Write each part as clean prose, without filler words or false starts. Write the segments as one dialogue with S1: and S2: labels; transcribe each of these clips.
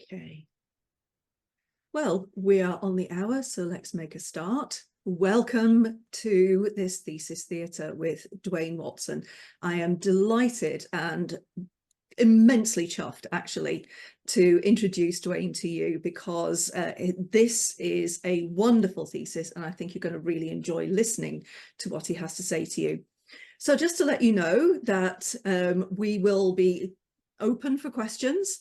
S1: Okay. Well, we are on the hour, so let's make a start. Welcome to this Thesis Theatre with Duane Watson. I am delighted and immensely chuffed, actually, to introduce Duane to you because this is a wonderful thesis, and I think you're going to really enjoy listening to what he has to say to you. So just to let you know that we will be open for questions.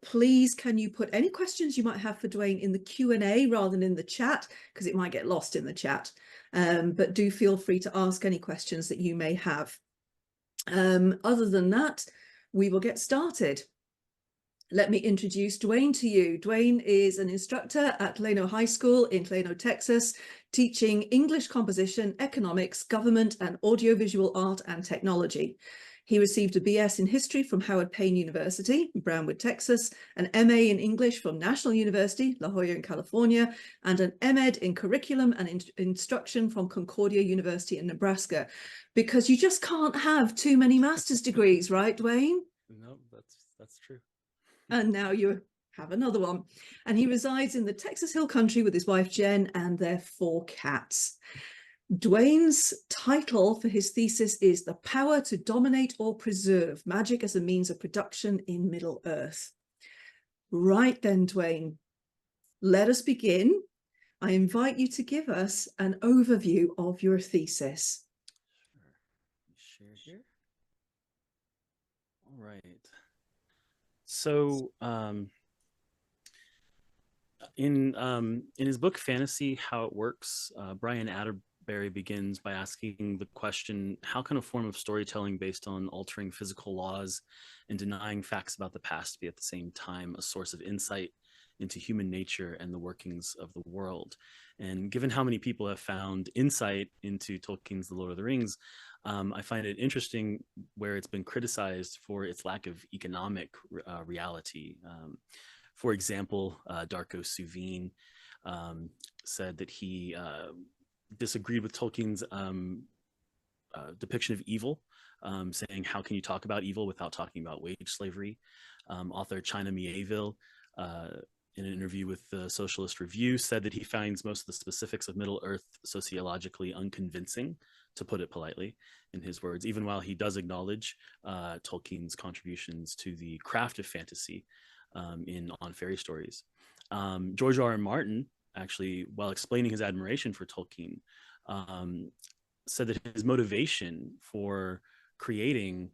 S1: Please, can you put any questions you might have for Duane in the Q&A rather than in the chat, because it might get lost in the chat. But do feel free to ask any questions that you may have. Other than that, we will get started. Let me introduce Duane to you. Duane is an instructor at Plano High School in Plano, Texas, teaching English composition, economics, government, and audiovisual art and technology. He received a BS in history from Howard Payne University, Brownwood, Texas, an MA in English from National University, La Jolla in California, and an MEd in curriculum and instruction from Concordia University in Nebraska. Because you just can't have too many master's degrees, right, Duane?
S2: No, that's true.
S1: And now you have another one. And he resides in the Texas Hill Country with his wife, Jen, and their 4 cats. Duane's title for his thesis is The Power to Dominate or Preserve, Magic as a Means of Production in Middle-earth. Right then, Duane, let us begin. I invite you to give us an overview of your thesis.
S2: Sure. Share here. All right. So in his book Fantasy: How It Works, Brian Atterbury begins by asking the question, how can a form of storytelling based on altering physical laws and denying facts about the past be at the same time a source of insight into human nature and the workings of the world? And given how many people have found insight into Tolkien's The Lord of the Rings, I find it interesting where it's been criticized for its lack of economic reality. For example, Darko Suveen said that he disagreed with Tolkien's depiction of evil, saying, how can you talk about evil without talking about wage slavery? Author China Mieville, in an interview with the Socialist Review, said that he finds most of the specifics of Middle-earth sociologically unconvincing, to put it politely, in his words, even while he does acknowledge Tolkien's contributions to the craft of fantasy on fairy stories. George R.R. Martin, actually, while explaining his admiration for Tolkien, said that his motivation for creating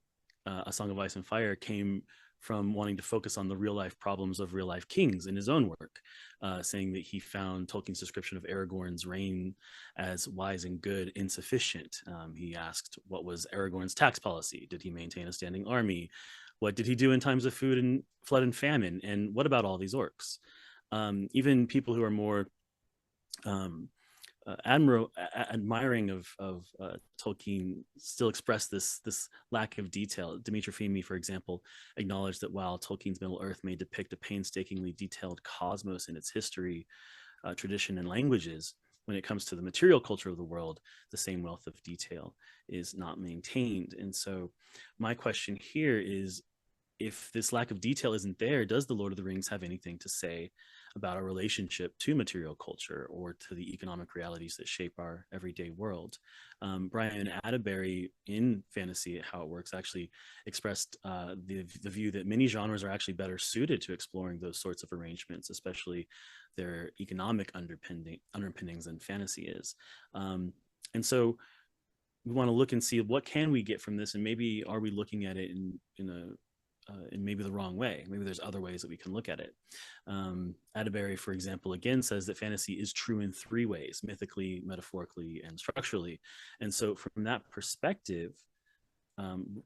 S2: A Song of Ice and Fire came from wanting to focus on the real-life problems of real-life kings in his own work, saying that he found Tolkien's description of Aragorn's reign as wise and good insufficient. He asked, what was Aragorn's tax policy? Did he maintain a standing army? What did he do in times of food and flood and famine? And what about all these orcs? Even people who are more admiring of Tolkien still express this lack of detail. Dimitri Fimi, for example, acknowledged that while Tolkien's Middle-earth may depict a painstakingly detailed cosmos in its history, tradition, and languages, when it comes to the material culture of the world, the same wealth of detail is not maintained. And so my question here is, if this lack of detail isn't there, does The Lord of the Rings have anything to say about our relationship to material culture or to the economic realities that shape our everyday world? Brian Atterbury, in Fantasy: How It Works, actually expressed the view that many genres are actually better suited to exploring those sorts of arrangements, especially their economic underpinnings than fantasy is. And so we want to look and see, what can we get from this, and maybe are we looking at it in maybe the wrong way? Maybe there's other ways that we can look at it. Atterbury, for example, again says that fantasy is true in 3 ways: mythically, metaphorically, and structurally. And so from that perspective,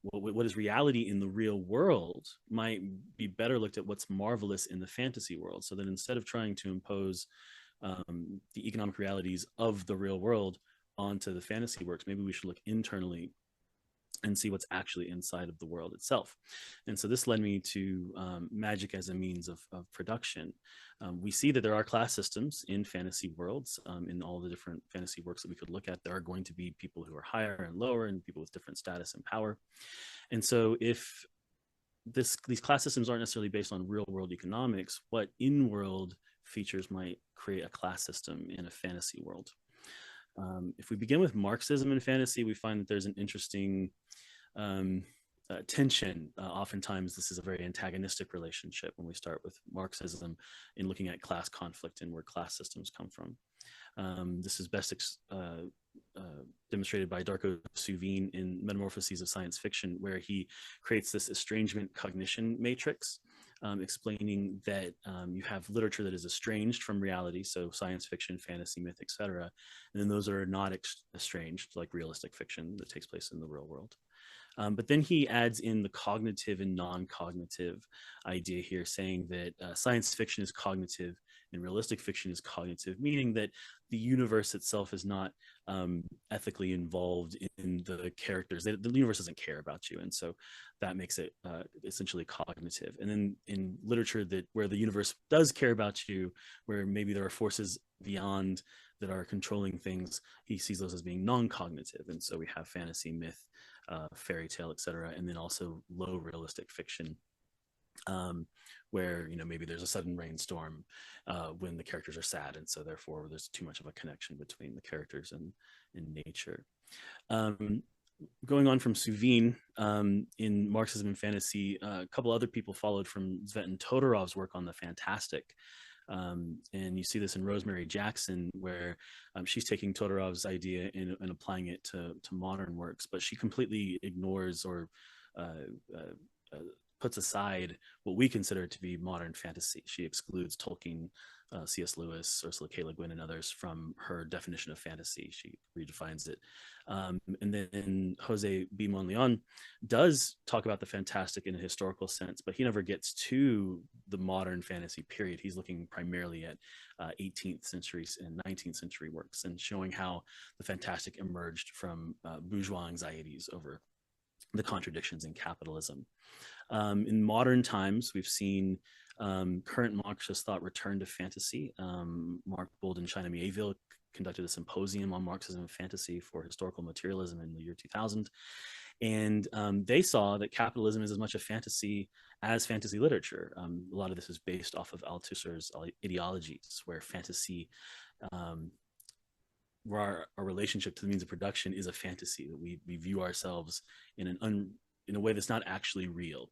S2: what is reality in the real world might be better looked at what's marvelous in the fantasy world. So that instead of trying to impose the economic realities of the real world onto the fantasy works, maybe we should look internally and see what's actually inside of the world itself. And so this led me to magic as a means of production. We see that there are class systems in fantasy worlds. In all the different fantasy works that we could look at, there are going to be people who are higher and lower, and people with different status and power. And so if these class systems aren't necessarily based on real world economics. What in world features might create a class system in a fantasy world? If we begin with Marxism and fantasy, we find that there's an interesting tension. Oftentimes, this is a very antagonistic relationship when we start with Marxism in looking at class conflict and where class systems come from. This is best demonstrated by Darko Suvine in Metamorphoses of Science Fiction, where he creates this estrangement cognition matrix, explaining that you have literature that is estranged from reality, so science fiction, fantasy, myth, etc., and then those are not estranged, like realistic fiction that takes place in the real world. But then he adds in the cognitive and non-cognitive idea here, saying that science fiction is cognitive and realistic fiction is cognitive, meaning that the universe itself is not ethically involved in the characters. The universe doesn't care about you, and so that makes it essentially cognitive. And then in literature where the universe does care about you, where maybe there are forces beyond that are controlling things, he sees those as being non-cognitive. And so we have fantasy, myth, fairy tale, etc., and then also low realistic fiction, where maybe there's a sudden rainstorm when the characters are sad, and so therefore there's too much of a connection between the characters and nature. Going on from Suvine, in Marxism and fantasy, a couple other people followed from Svetlana Todorov's work on the fantastic. And you see this in Rosemary Jackson, where she's taking Todorov's idea and applying it to modern works, but she completely ignores or puts aside what we consider to be modern fantasy. She excludes Tolkien, C.S. Lewis, Ursula K. Le Guin, and others from her definition of fantasy. She redefines it. And then Jose B. Monleon does talk about the fantastic in a historical sense, but he never gets to the modern fantasy period. He's looking primarily at 18th century and 19th century works and showing how the fantastic emerged from bourgeois anxieties over the contradictions in capitalism. In modern times, we've seen current Marxist thought return to fantasy. Mark Bold and China Mieville conducted a symposium on Marxism and fantasy for historical materialism in the year 2000. And they saw that capitalism is as much a fantasy as fantasy literature. A lot of this is based off of Althusser's ideologies, where fantasy, where our relationship to the means of production is a fantasy, that we view ourselves in a way that's not actually real.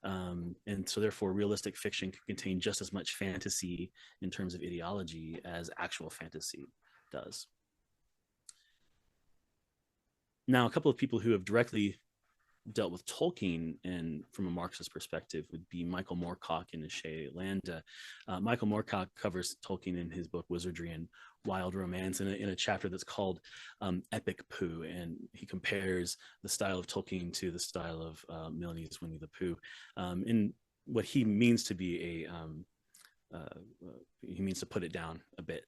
S2: And so therefore realistic fiction can contain just as much fantasy in terms of ideology as actual fantasy does. Now, a couple of people who have directly dealt with Tolkien and from a Marxist perspective would be Michael Moorcock and Ishay Landa. Michael Moorcock covers Tolkien in his book Wizardry and Wild Romance in a chapter that's called Epic Pooh, and he compares the style of Tolkien to the style of Milne's Winnie the Pooh, in what he means to be he means to put it down a bit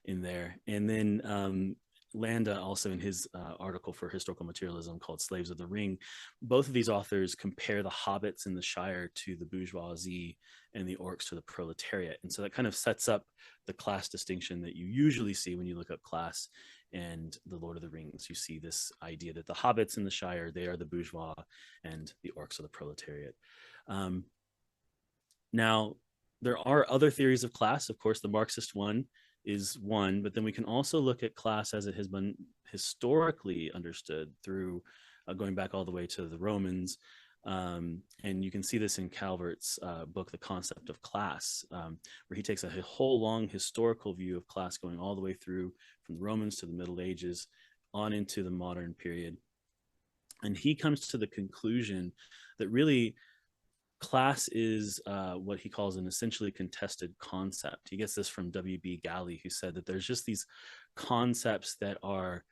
S2: in there. And then Landa also in his article for historical materialism called Slaves of the Ring, both of these authors compare the Hobbits in the Shire to the bourgeoisie and the Orcs to the proletariat. And so that kind of sets up the class distinction that you usually see when you look up class and the Lord of the Rings. You see this idea that the Hobbits in the Shire, they are the bourgeois, and the Orcs are the proletariat. Now, there are other theories of class. Of course, the Marxist one is one, but then we can also look at class as it has been historically understood through going back all the way to the Romans. And you can see this in Calvert's book, The Concept of Class, where he takes a whole long historical view of class going all the way through from the Romans to the Middle Ages on into the modern period. And he comes to the conclusion that really class is what he calls an essentially contested concept. He gets this from W.B. Galley, who said that there's just these concepts that are,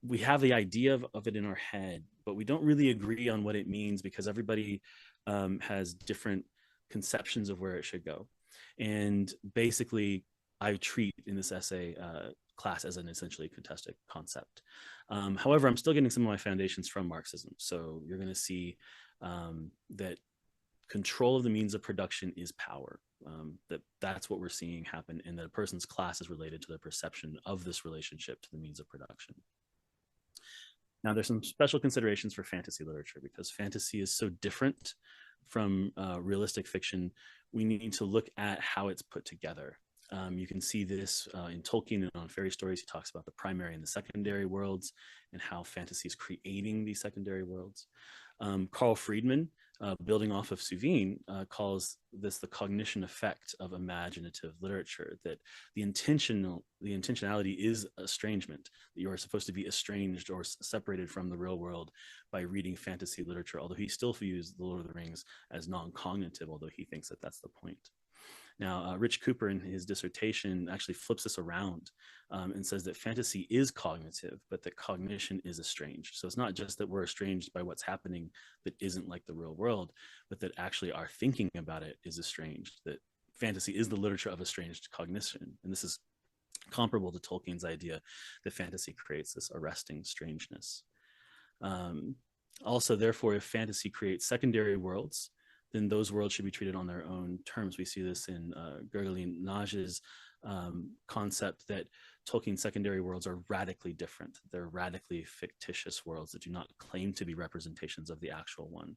S2: we have the idea of it in our head, but we don't really agree on what it means because everybody has different conceptions of where it should go. And basically, I treat in this essay class as an essentially contested concept. However, I'm still getting some of my foundations from Marxism. So you're going to see that control of the means of production is power, that's what we're seeing happen, and that a person's class is related to their perception of this relationship to the means of production. Now, there's some special considerations for fantasy literature because fantasy is so different from realistic fiction. We need to look at how it's put together. You can see this in Tolkien and on fairy stories. He talks about the primary and the secondary worlds and how fantasy is creating these secondary worlds. Carl Friedman, building off of Soothe, calls this the cognition effect of imaginative literature, that the intentionality is estrangement, that you are supposed to be estranged or separated from the real world by reading fantasy literature, although he still views The Lord of the Rings as non-cognitive, although he thinks that that's the point. Now, Rich Cooper in his dissertation actually flips this around and says that fantasy is cognitive, but that cognition is estranged. So it's not just that we're estranged by what's happening that isn't like the real world, but that actually our thinking about it is estranged, that fantasy is the literature of estranged cognition. And this is comparable to Tolkien's idea that fantasy creates this arresting strangeness. Also, therefore, if fantasy creates secondary worlds, then those worlds should be treated on their own terms. We see this in Gergely Nagy's concept that Tolkien's secondary worlds are radically different. They're radically fictitious worlds that do not claim to be representations of the actual one.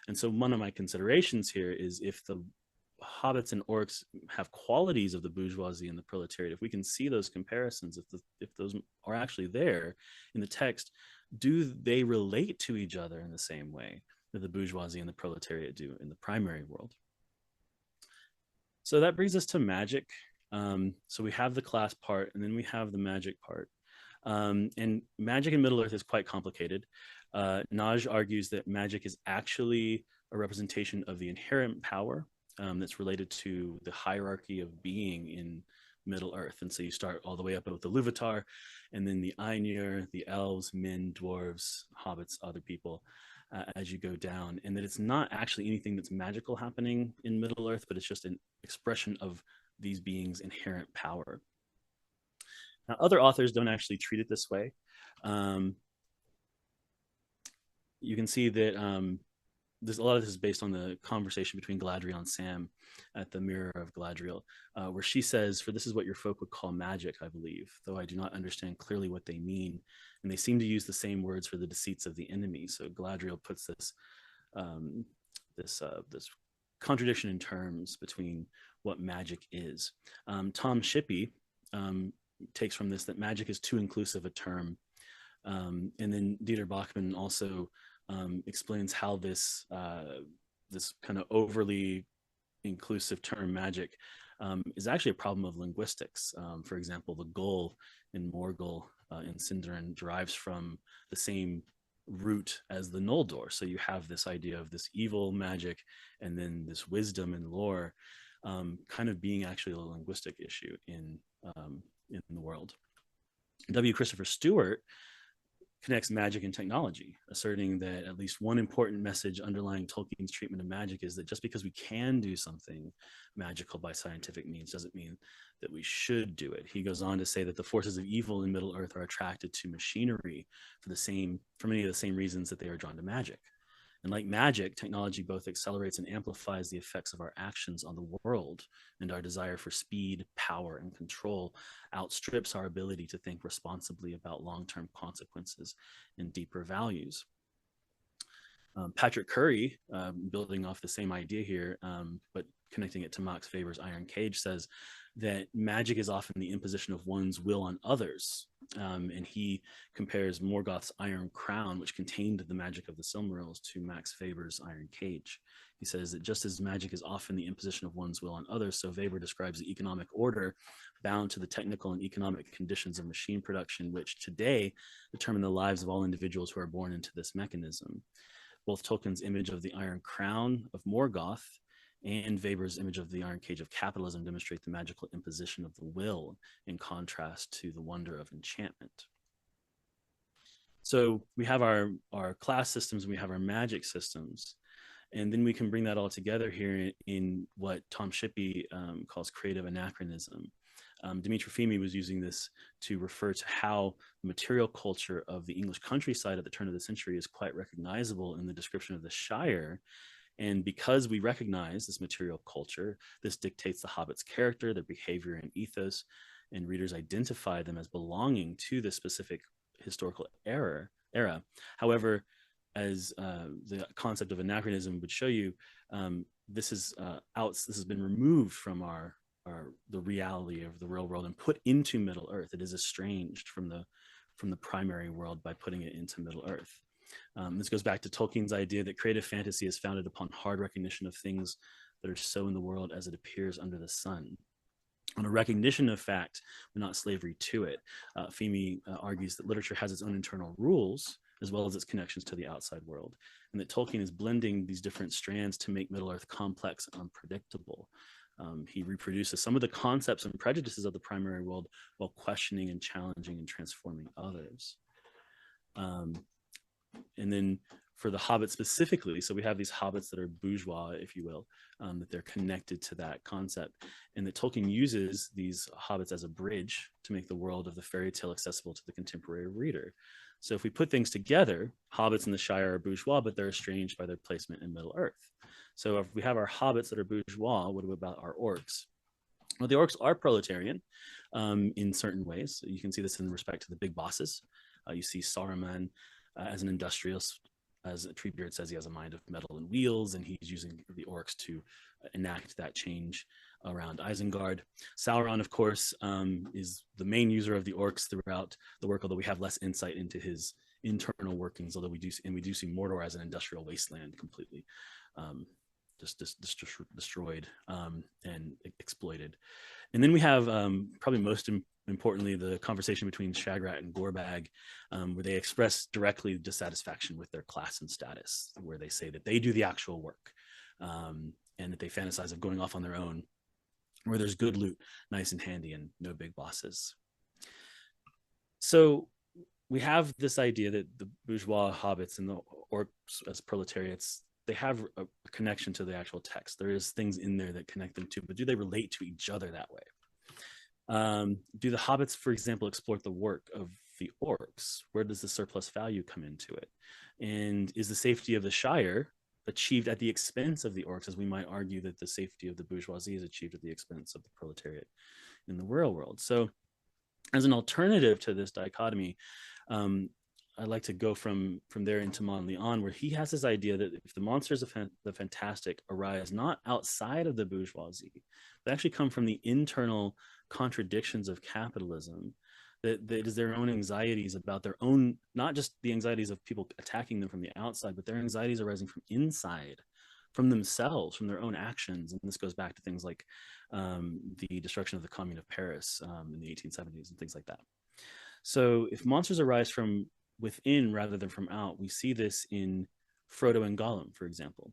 S2: And so one of my considerations here is if the Hobbits and Orcs have qualities of the bourgeoisie and the proletariat, if we can see those comparisons, if those are actually there in the text, do they relate to each other in the same way that the bourgeoisie and the proletariat do in the primary world? So that brings us to magic. So we have the class part, and then we have the magic part. And magic in Middle-earth is quite complicated. Nagy argues that magic is actually a representation of the inherent power that's related to the hierarchy of being in Middle-earth. And so you start all the way up with the Luvatar, and then the Ainur, the elves, men, dwarves, hobbits, other people, as you go down, and that it's not actually anything that's magical happening in Middle-earth, but it's just an expression of these beings' inherent power. Now, other authors don't actually treat it this way. You can see that a lot of this is based on the conversation between Galadriel and Sam at the Mirror of Galadriel, where she says, "For this is what your folk would call magic, I believe, though I do not understand clearly what they mean. And they seem to use the same words for the deceits of the enemy." So Galadriel puts this this contradiction in terms between what magic is. Tom Shippey takes from this that magic is too inclusive a term. And then Dieter Bachmann also explains how this kind of overly inclusive term magic is actually a problem of linguistics. For example, the gull in Morgul in Sindarin derives from the same root as the Noldor. So you have this idea of this evil magic and then this wisdom and lore kind of being actually a linguistic issue in the world. W. Christopher Stewart connects magic and technology, asserting that at least one important message underlying Tolkien's treatment of magic is that just because we can do something magical by scientific means doesn't mean that we should do it. He goes on to say that the forces of evil in Middle-earth are attracted to machinery for many of the same reasons that they are drawn to magic. And like magic, technology both accelerates and amplifies the effects of our actions on the world, and our desire for speed, power, and control outstrips our ability to think responsibly about long-term consequences and deeper values. Patrick Curry, building off the same idea here, but connecting it to Max Weber's Iron Cage, says that magic is often the imposition of one's will on others. And he compares Morgoth's Iron Crown, which contained the magic of the Silmarils, to Max Weber's Iron Cage. He says that just as magic is often the imposition of one's will on others, so Weber describes the economic order bound to the technical and economic conditions of machine production, which today determine the lives of all individuals who are born into this mechanism. Both Tolkien's image of the Iron Crown of Morgoth and Weber's image of the Iron Cage of capitalism demonstrate the magical imposition of the will in contrast to the wonder of enchantment. So we have our class systems, and we have our magic systems. And then we can bring that all together here in what Tom Shippey calls creative anachronism. Dimitri Fimi was using this to refer to how the material culture of the English countryside at the turn of the century is quite recognizable in the description of the Shire. And because we recognize this material culture, this dictates the Hobbits' character, their behavior, and ethos, and readers identify them as belonging to this specific historical era era. However, as the concept of anachronism would show you, this is this has been removed from the reality of the real world and put into Middle Earth. It is estranged from the primary world by putting it into Middle Earth. This goes back to Tolkien's idea that creative fantasy is founded upon hard recognition of things that are so in the world as it appears under the sun. On a recognition of fact, but not slavery to it. Femi argues that literature has its own internal rules, as well as its connections to the outside world, and that Tolkien is blending these different strands to make Middle-earth complex and unpredictable. He reproduces some of the concepts and prejudices of the primary world while questioning and challenging and transforming others. And then for the Hobbit specifically, so we have these Hobbits that are bourgeois, if you will, that they're connected to that concept, and that Tolkien uses these Hobbits as a bridge to make the world of the fairy tale accessible to the contemporary reader. So if we put things together, Hobbits in the Shire are bourgeois, but they're estranged by their placement in Middle Earth. So if we have our Hobbits that are bourgeois, what about our Orcs? Well, the Orcs are proletarian in certain ways. You can see this in respect to the big bosses. You see Saruman as an industrialist. As Treebeard says, he has a mind of metal and wheels, and he's using the Orcs to enact that change around Isengard. Sauron, of course, is the main user of the Orcs throughout the work, although we have less insight into his internal workings, although we do see Mordor as an industrial wasteland completely just destroyed and exploited. And then we have probably most importantly the conversation between Shagrat and Gorbag, where they express directly dissatisfaction with their class and status, where they say that they do the actual work and that they fantasize of going off on their own, where there's good loot, nice and handy, and no big bosses. So we have this idea that the bourgeois hobbits and the orcs as proletariats, they have a connection to the actual text. There is things in there that connect them to, but do they relate to each other that way? Do the hobbits, for example, exploit the work of the orcs? Where does the surplus value come into it? And is the safety of the Shire achieved at the expense of the orcs, as we might argue that the safety of the bourgeoisie is achieved at the expense of the proletariat in the real world? So as an alternative to this dichotomy, I'd like to go from there into Monleon, where he has this idea that if the monsters of the fantastic arise not outside of the bourgeoisie, but actually come from the internal contradictions of capitalism, that it is their own anxieties about their own, not just the anxieties of people attacking them from the outside, but their anxieties arising from inside, from themselves, from their own actions. And this goes back to things like the destruction of the Commune of Paris in the 1870s and things like that. So if monsters arise from within rather than from out, we see this in Frodo and Gollum, for example.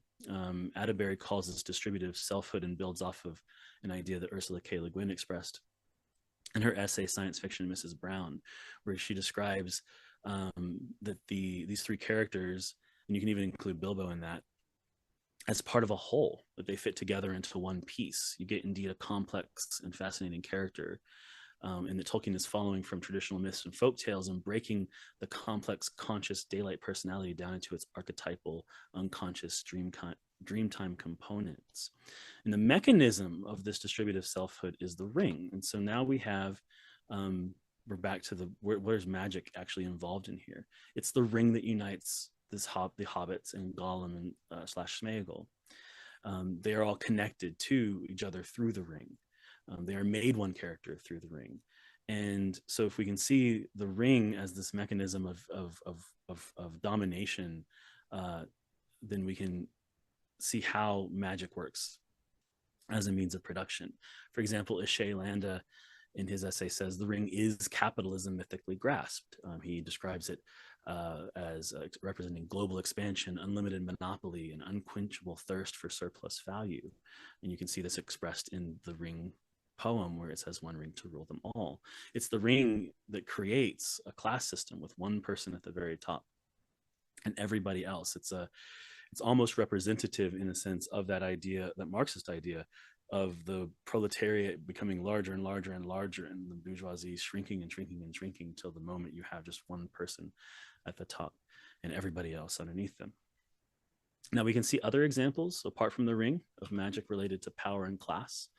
S2: Atterbury calls this distributive selfhood and builds off of an idea that Ursula K. Le Guin expressed in her essay Science Fiction Mrs. Brown, where she describes that these three characters, and you can even include Bilbo in that, as part of a whole, that they fit together into one piece. You get indeed a complex and fascinating character, and that Tolkien is following from traditional myths and folk tales and breaking the complex conscious daylight personality down into its archetypal unconscious dreamtime components. And the mechanism of this distributive selfhood is the ring. And so now we have we're back to where's magic actually involved in here. It's the ring that unites the hobbits and Gollum and / Smeagol. They are all connected to each other through the ring. They are made one character through the ring. And so if we can see the ring as this mechanism of domination, then we can see how magic works as a means of production. For example, Ishay Landa in his essay says the ring is capitalism mythically grasped. He describes it as representing global expansion, unlimited monopoly, and unquenchable thirst for surplus value. And you can see this expressed in the ring poem, where it says one ring to rule them all. It's the ring that creates a class system with one person at the very top and everybody else. It's almost representative in a sense of that idea, that Marxist idea of the proletariat becoming larger and larger and larger, and the bourgeoisie shrinking and shrinking and shrinking till the moment you have just one person at the top and everybody else underneath them. Now we can see other examples apart from the ring of magic related to power and class.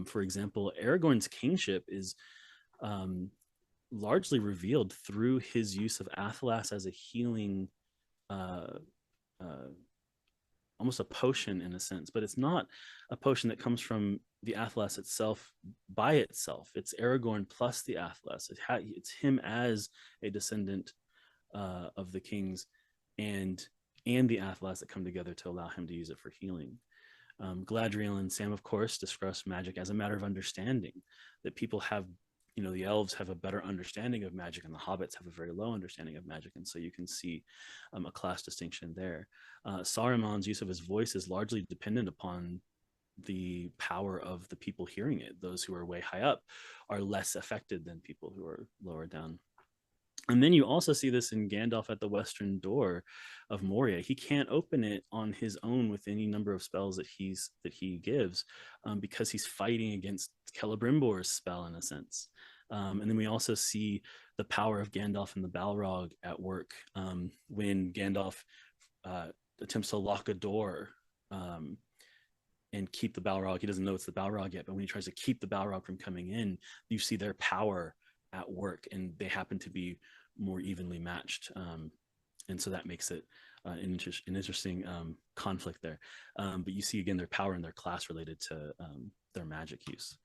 S2: For example, Aragorn's kingship is largely revealed through his use of Athelas as a healing, uh, uh, almost a potion in a sense, but it's not a potion that comes from the Athelas itself by itself. It's Aragorn plus the Athelas. It's him as a descendant of the kings, and the Athelas that come together to allow him to use it for healing. Galadriel and Sam, of course, discuss magic as a matter of understanding, that people have, the elves have a better understanding of magic, and the hobbits have a very low understanding of magic. And so you can see a class distinction there. Saruman's use of his voice is largely dependent upon the power of the people hearing it. Those who are way high up are less affected than people who are lower down. And then you also see this in Gandalf at the western door of Moria. He can't open it on his own with any number of spells that he gives, because he's fighting against Celebrimbor's spell in a sense. And then we also see the power of Gandalf and the Balrog at work, when Gandalf attempts to lock a door and keep the Balrog. He doesn't know it's the Balrog yet, but when he tries to keep the Balrog from coming in, you see their power at work, and they happen to be more evenly matched, and so that makes it an interesting conflict there. But you see again their power and their class related to their magic use.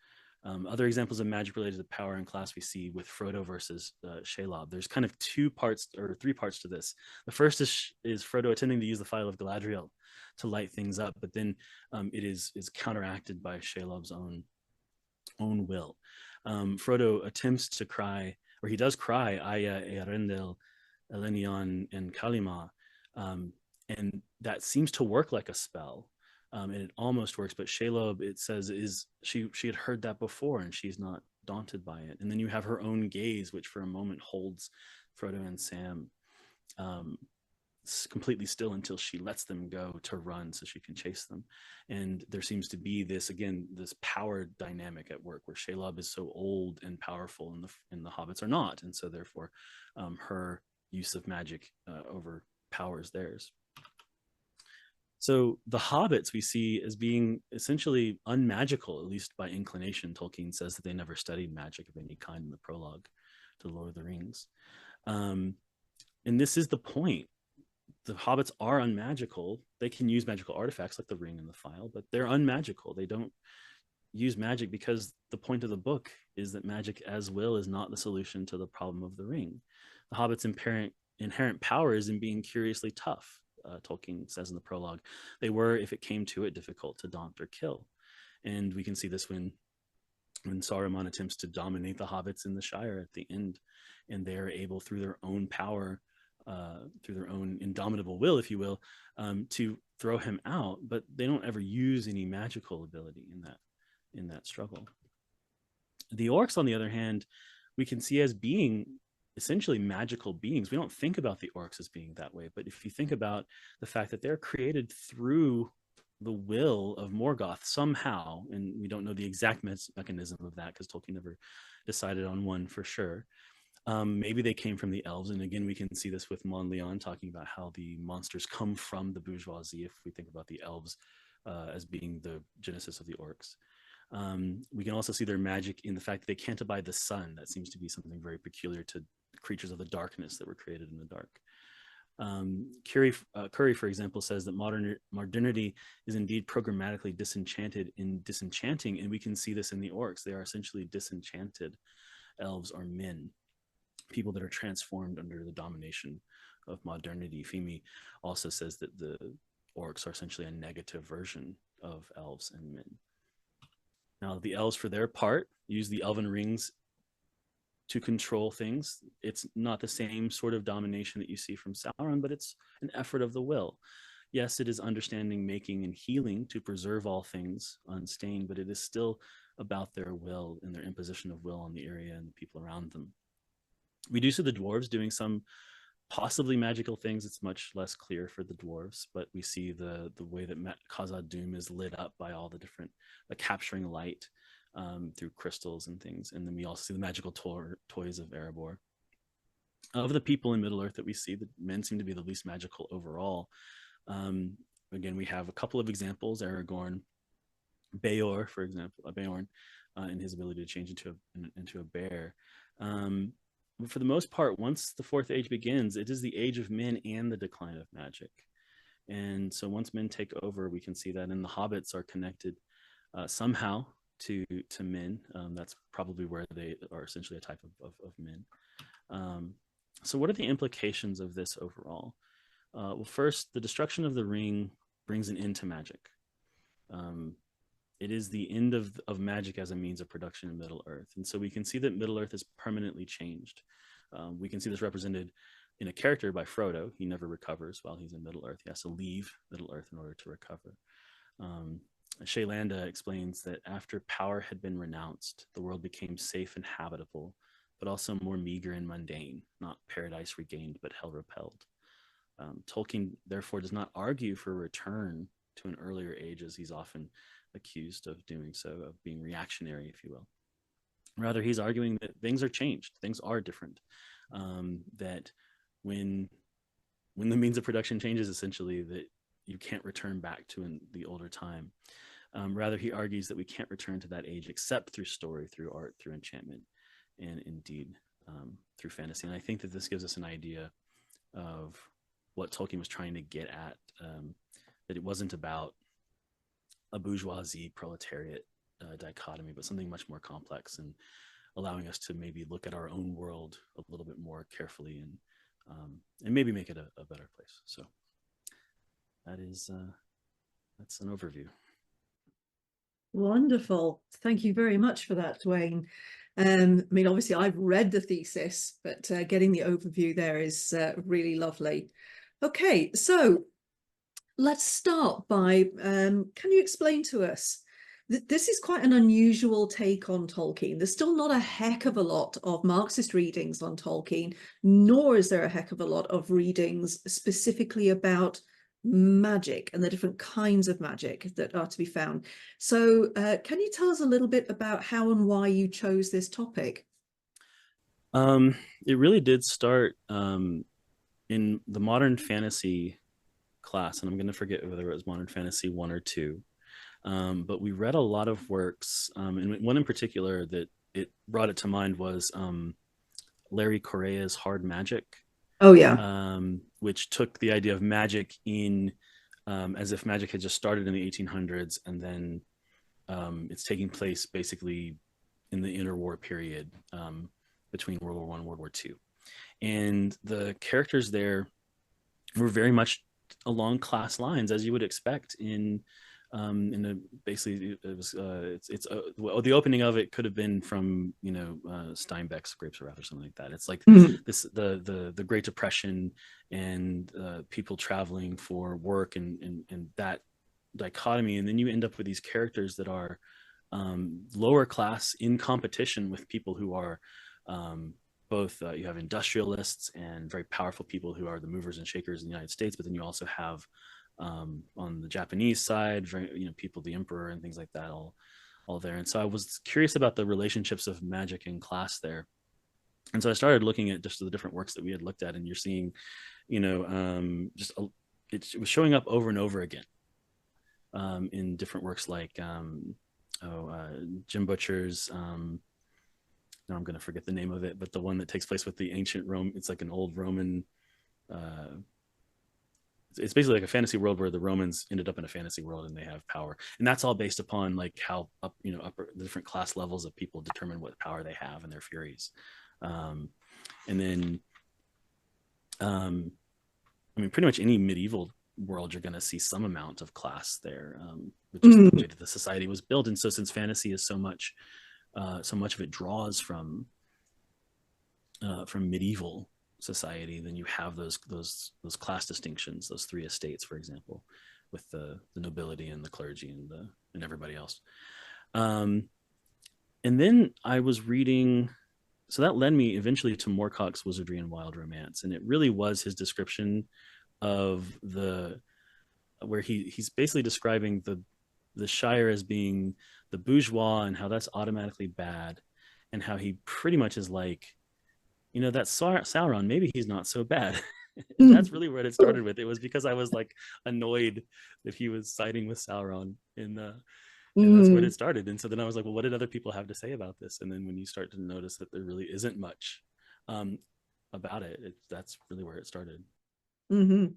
S2: Other examples of magic related to power and class we see with Frodo versus Shelob. There's kind of three parts to this. The first is Frodo attempting to use the file of Galadriel to light things up, but then it is counteracted by Shelob's own will. Frodo attempts to cry, or he does cry, Aya Earendel, Elenion, and Kalima, and that seems to work like a spell, and it almost works. But Shelob, it says, she had heard that before, and she's not daunted by it. And then you have her own gaze, which for a moment holds Frodo and Sam completely still until she lets them go to run so she can chase them. And there seems to be this power dynamic at work, where Shelob is so old and powerful and the hobbits are not, and so therefore her use of magic overpowers theirs. So the hobbits we see as being essentially unmagical, at least by inclination. Tolkien says that they never studied magic of any kind in the prologue to Lord of the Rings, and this is the point. The hobbits are unmagical. They can use magical artifacts like the ring and the file, but they're unmagical. They don't use magic because the point of the book is that magic as will is not the solution to the problem of the ring. The hobbits' inherent power is in being curiously tough. Tolkien says in the prologue, they were, if it came to it, difficult to daunt or kill. And we can see this when Saruman attempts to dominate the hobbits in the Shire at the end, and they're able, through their own power, through their own indomitable will, if you will, to throw him out, but they don't ever use any magical ability in that struggle. The orcs, on the other hand, we can see as being essentially magical beings. We don't think about the orcs as being that way, but if you think about the fact that they're created through the will of Morgoth somehow, and we don't know the exact mechanism of that because Tolkien never decided on one for sure. Maybe they came from the elves, and again we can see this with Mon Leon talking about how the monsters come from the bourgeoisie, if we think about the elves as being the genesis of the orcs. We can also see their magic in the fact that they can't abide the sun. That seems to be something very peculiar to creatures of the darkness that were created in the dark. Curry, for example, says that modernity is indeed programmatically disenchanted in disenchanting, and we can see this in the orcs. They are essentially disenchanted elves or men, people that are transformed under the domination of modernity. Femi also says that the orcs are essentially a negative version of elves and men. Now, the elves, for their part, use the elven rings to control things. It's not the same sort of domination that you see from Sauron, but it's an effort of the will. Yes, it is understanding, making, and healing to preserve all things unstained, but it is still about their will and their imposition of will on the area and the people around them. We do see the dwarves doing some possibly magical things. It's much less clear for the dwarves, but we see the way that Khazad-dûm is lit up by all the different capturing light through crystals and things. And then we also see the magical toys of Erebor. Of the people in Middle-earth that we see, the men seem to be the least magical overall. Again, we have a couple of examples. Aragorn, Beorn, for example, Beorn, and his ability to change into a bear. for the most part, once the fourth age begins, it is the age of men and the decline of magic. And so once men take over, we can see that, and the hobbits are connected somehow to men. That's probably where they are essentially a type of men. So what are the implications of this overall? Well, first, the destruction of the ring brings an end to magic. It is the end of magic as a means of production in Middle-earth. And so we can see that Middle-earth is permanently changed. We can see this represented in a character by Frodo. He never recovers while he's in Middle-earth. He has to leave Middle-earth in order to recover. Shaylanda explains that after power had been renounced, the world became safe and habitable, but also more meager and mundane, not paradise regained, but hell repelled. Tolkien, therefore, does not argue for a return to an earlier age, as he's often accused of doing so, of being reactionary, if you will. Rather, he's arguing that things are changed, things are different, that when the means of production changes, essentially, that you can't return back to the older time. Rather, he argues that we can't return to that age except through story, through art, through enchantment, and indeed through fantasy. And I think that this gives us an idea of what Tolkien was trying to get at, that it wasn't about a bourgeoisie proletariat dichotomy, but something much more complex, and allowing us to maybe look at our own world a little bit more carefully, and maybe make it a better place. So that's an overview.
S1: Wonderful. Thank you very much for that, Duane. I mean, obviously, I've read the thesis, but getting the overview there is really lovely. Okay, so let's start by, can you explain to us, this is quite an unusual take on Tolkien. There's still not a heck of a lot of Marxist readings on Tolkien, nor is there a heck of a lot of readings specifically about magic and the different kinds of magic that are to be found. So can you tell us a little bit about how and why you chose this topic?
S2: It really did start in the modern fantasy class, and I'm going to forget whether it was modern fantasy 1 or 2, but we read a lot of works, and one in particular that it brought it to mind was Larry Correa's Hard Magic.
S1: Oh yeah.
S2: Which took the idea of magic in as if magic had just started in the 1800s, and then it's taking place basically in the interwar period between World War I and World War II. And the characters there were very much along class lines, as you would expect in basically it was the opening of it could have been from Steinbeck's Grapes of Wrath or something like that. It's like this the Great Depression and people traveling for work and that dichotomy, and then you end up with these characters that are lower class in competition with people who are both you have industrialists and very powerful people who are the movers and shakers in the United States, but then you also have on the Japanese side, people, the emperor and things like that, all there. And so I was curious about the relationships of magic and class there. And so I started looking at just the different works that we had looked at, and you're seeing, it was showing up over and over again in different works like Jim Butcher's, now I'm going to forget the name of it, but the one that takes place with the ancient Rome, it's like an old Roman, it's basically like a fantasy world where the Romans ended up in a fantasy world and they have power, and that's all based upon like how the different class levels of people determine what power they have and their furies. And then I mean, pretty much any medieval world you're going to see some amount of class there, which is the way that the society was built. And so since fantasy is so much of it draws from medieval society, then you have those class distinctions, those three estates, for example, with the nobility and the clergy and everybody else. And then I was reading, so that led me eventually to Moorcock's Wizardry and Wild Romance, and it really was his description of where he's basically describing the Shire as being the bourgeois and how that's automatically bad, and how he pretty much is like, that Sauron, maybe he's not so bad. That's really what it started with. It was because I was like annoyed that he was siding with Sauron, and that's where it started. And so then I was like, well, what did other people have to say about this? And then when you start to notice that there really isn't much, um, about it. That's really where it started.
S1: Mm-hmm.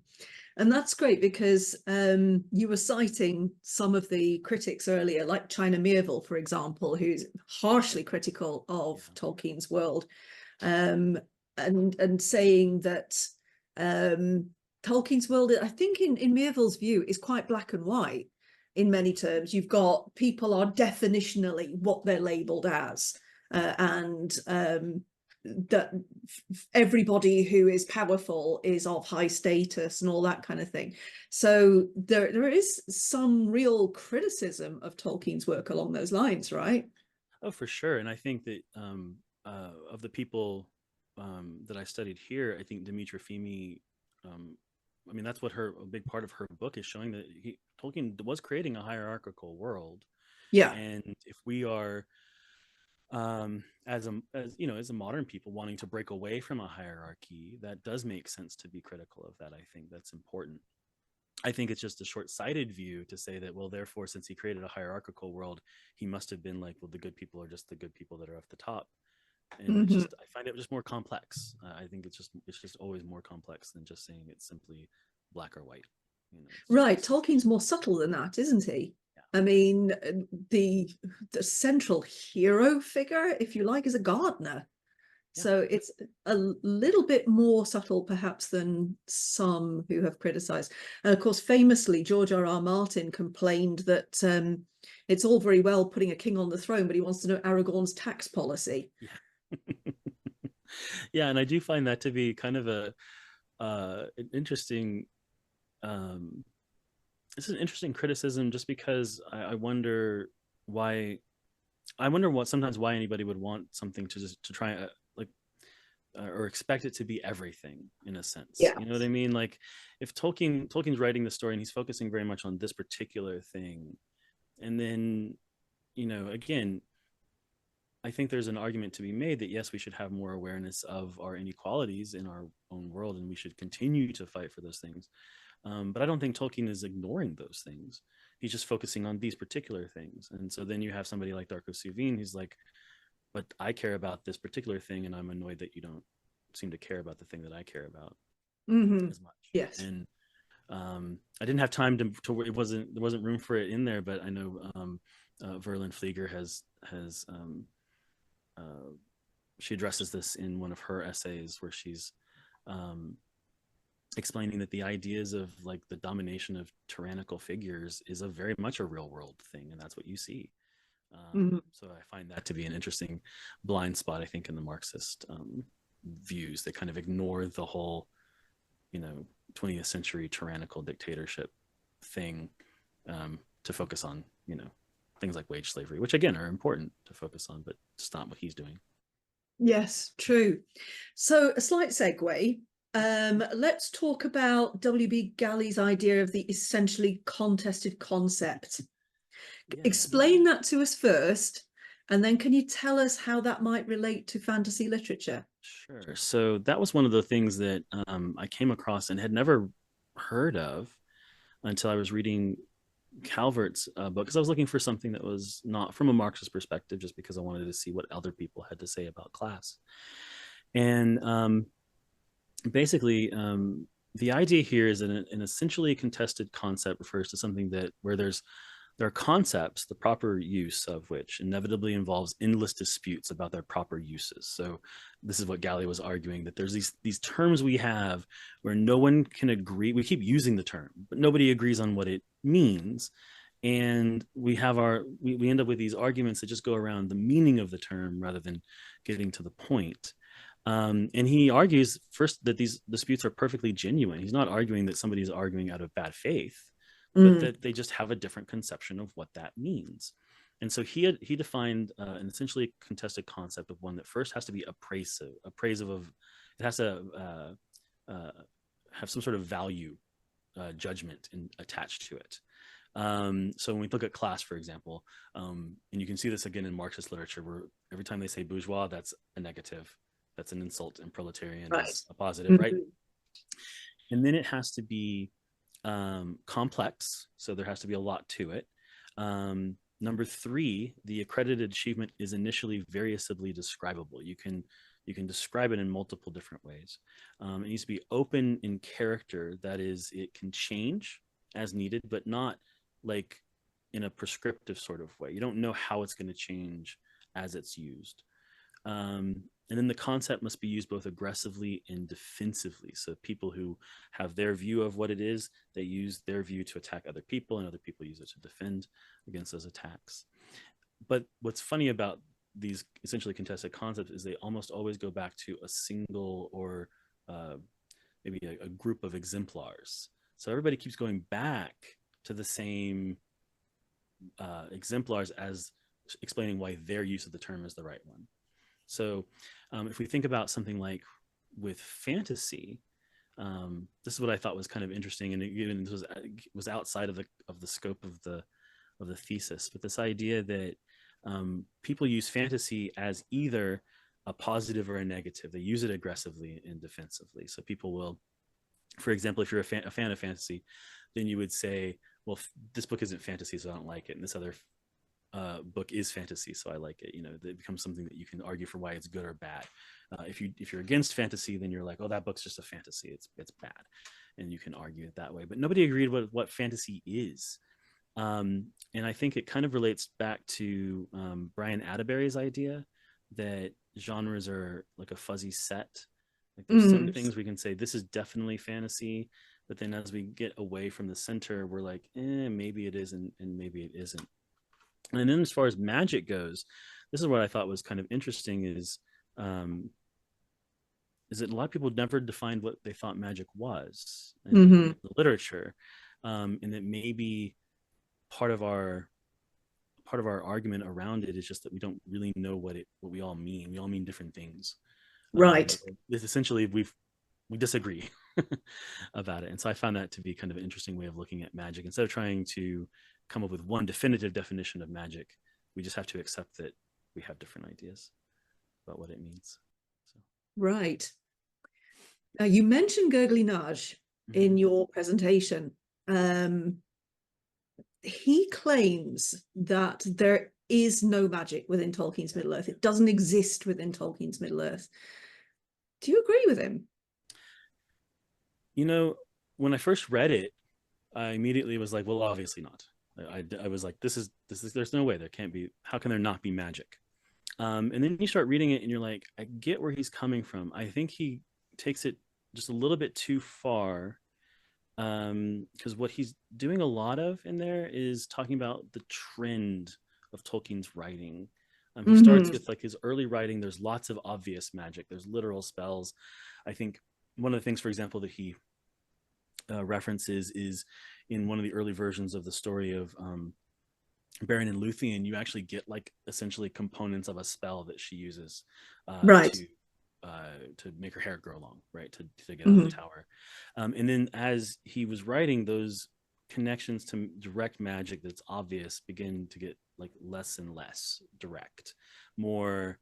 S1: And that's great because you were citing some of the critics earlier, like China Miéville, for example, who's harshly critical of Tolkien's world, and saying that Tolkien's world, I think in Miéville's view, is quite black and white in many terms. You've got people are definitionally what they're labeled as, and that everybody who is powerful is of high status and all that kind of thing. So there is some real criticism of Tolkien's work along those lines, right?
S2: Oh, for sure. And I think that of the people that I studied here, I think Dimitra Fimi, I mean, that's what a big part of her book is showing, that Tolkien was creating a hierarchical world.
S1: Yeah.
S2: And if we are, as a modern people wanting to break away from a hierarchy, that does make sense to be critical of that. I think that's important. I think it's just a short-sighted view to say that, well, therefore, since he created a hierarchical world, he must have been like, well, the good people are just the good people that are at the top. And it's just, I find it just more complex. I think it's just always more complex than just saying it's simply black or white.
S1: Right. Tolkien's more subtle than that, isn't he? Yeah. I mean, the central hero figure, if you like, is a gardener. So it's a little bit more subtle, perhaps, than some who have criticized. And of course, famously, George R.R. Martin complained that it's all very well putting a king on the throne, but he wants to know Aragorn's tax policy.
S2: Yeah. Yeah, and I do find that to be kind of an interesting. This is an interesting criticism, just because I wonder why. I wonder sometimes why anybody would want something to try or expect it to be everything, in a sense.
S1: Yeah.
S2: You know what I mean? Like, if Tolkien's writing the story and he's focusing very much on this particular thing, and then, again, I think there's an argument to be made that yes, we should have more awareness of our inequalities in our own world, and we should continue to fight for those things. But I don't think Tolkien is ignoring those things. He's just focusing on these particular things. And so then you have somebody like Darko Suveen who's like, but I care about this particular thing, and I'm annoyed that you don't seem to care about the thing that I care about as much.
S1: Yes.
S2: And I didn't have time to there wasn't room for it in there, but I know Verlin Flieger has she addresses this in one of her essays, where she's explaining that the ideas of like the domination of tyrannical figures is a very much a real world thing, and that's what you see. So I find that to be an interesting blind spot, I think, in the Marxist views that kind of ignore the whole, 20th century tyrannical dictatorship thing, to focus on, things like wage slavery, which again are important to focus on, but it's not what he's doing.
S1: Yes, true. So a slight segue. Let's talk about W.B. Galley's idea of the essentially contested concept. Yeah. Explain that to us first, and then can you tell us how that might relate to fantasy literature?
S2: Sure. So that was one of the things that I came across and had never heard of until I was reading Calvert's book, because I was looking for something that was not from a Marxist perspective, just because I wanted to see what other people had to say about class. And basically, the idea here is that an essentially contested concept refers to something where there are concepts, the proper use of which inevitably involves endless disputes about their proper uses. So this is what Galley was arguing, that there's these terms we have where no one can agree. We keep using the term, but nobody agrees on what it means. And we end up with these arguments that just go around the meaning of the term rather than getting to the point. And he argues first that these disputes are perfectly genuine. He's not arguing that somebody's arguing out of bad faith, but that they just have a different conception of what that means. And so he defined an essentially contested concept of one that first has to be appraisive of, it has to have some sort of value judgment attached to it. So when we look at class, for example, and you can see this again in Marxist literature, where every time they say bourgeois, that's a negative, that's an insult, and proletarian is a positive, right? And then it has to be complex, so there has to be a lot to it. Number 3, the accredited achievement is initially variably describable. You can You can describe it in multiple different ways. It needs to be open in character. That is, it can change as needed, but not like in a prescriptive sort of way. You don't know how it's going to change as it's used. And then the concept must be used both aggressively and defensively. So people who have their view of what it is, they use their view to attack other people, and other people use it to defend against those attacks. But what's funny about these essentially contested concepts is they almost always go back to a single or maybe a group of exemplars. So everybody keeps going back to the same exemplars as explaining why their use of the term is the right one. So if we think about something like with fantasy, this is what I thought was kind of interesting, and even this was outside of the scope of the thesis. But this idea that people use fantasy as either a positive or a negative. They use it aggressively and defensively. So people will, for example, if you're a fan of fantasy, then you would say, well, this book isn't fantasy, so I don't like it, and this other book is fantasy, so I like it. It becomes something that you can argue for why it's good or bad. If you're against fantasy, then you're like, oh, that book's just a fantasy, it's bad, and you can argue it that way. But nobody agreed what fantasy is. And I think it kind of relates back to Brian Atterbury's idea that genres are like a fuzzy set. Like there's some things we can say this is definitely fantasy, but then as we get away from the center, we're like, maybe it is, and maybe it isn't. And then as far as magic goes, this is what I thought was kind of interesting is that a lot of people never defined what they thought magic was in the literature. And that maybe part of our argument around it is just that we don't really know what we all mean. We all mean different things.
S1: Right.
S2: This essentially we disagree about it. And so I found that to be kind of an interesting way of looking at magic. Instead of trying to come up with one definitive definition of magic, we just have to accept that we have different ideas about what it means. So.
S1: Right. Now, you mentioned Gergely Nagy in your presentation. He claims that there is no magic within Tolkien's Middle-earth. It doesn't exist within Tolkien's Middle-earth. Do you agree with him?
S2: When I first read it, I immediately was like, well, obviously not. I was like, this is there's no way there can't be. How can there not be magic? And then you start reading it and you're like, I get where he's coming from. I think he takes it just a little bit too far, because what he's doing a lot of in there is talking about the trend of Tolkien's writing. He starts with like his early writing. There's lots of obvious magic. There's literal spells. I think one of the things, for example, that he references is in one of the early versions of the story of Beren and Luthien, you actually get like essentially components of a spell that she uses to make her hair grow long, right? To get out of the tower. And then as he was writing, those connections to direct magic that's obvious begin to get like less and less direct, more